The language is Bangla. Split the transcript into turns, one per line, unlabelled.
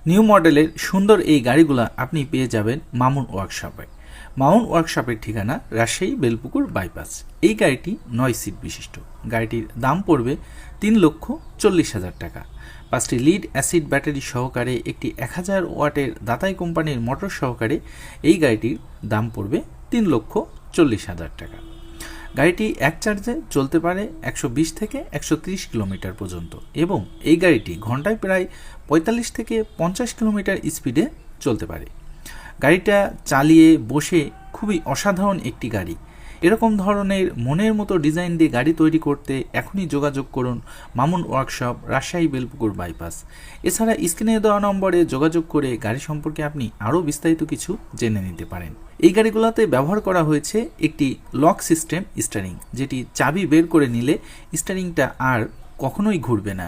নিউ মডেলের সুন্দর এই গাড়িগুলো আপনি পেয়ে যাবেন মামুন ওয়ার্কশপে। মামুন ওয়ার্কশপের ঠিকানা রাজশাহী বেলপুকুর বাইপাস। এই গাড়িটি 9 সিট বিশিষ্ট। গাড়িটির দাম পড়বে 3,40,000 টাকা। 5টি লিড অ্যাসিড ব্যাটারি সহকারে একটি 1000 ওয়াটের দাতাই কোম্পানির মোটর সহকারে এই গাড়িটির দাম পড়বে 3,40,000 টাকা। গাড়িটি এক চার্জে চলতে পারে 120 থেকে 130 কিলোমিটার পর্যন্ত এবং এই গাড়িটি ঘন্টায় প্রায় 45 থেকে 50 কিলোমিটার স্পিডে চলতে পারে। গাড়িটা চালিয়ে বসে খুবই অসাধারণ একটি গাড়ি। এরকম ধরনের মনের মতো ডিজাইন দিয়ে গাড়ি তৈরি করতে এখনই যোগাযোগ করুন মামুন ওয়ার্কশপ, রাজশাহী বেলপুকুর বাইপাস। এছাড়া স্ক্রিনে দেওয়া নম্বরে যোগাযোগ করে গাড়ি সম্পর্কে আপনি আরও বিস্তারিত কিছু জেনে নিতে পারেন। এই গাড়িগুলোতে ব্যবহার করা হয়েছে একটি লক সিস্টেম স্টিয়ারিং, যেটি চাবি বের করে নিলে স্টিয়ারিংটা আর কখনোই ঘুরবে না।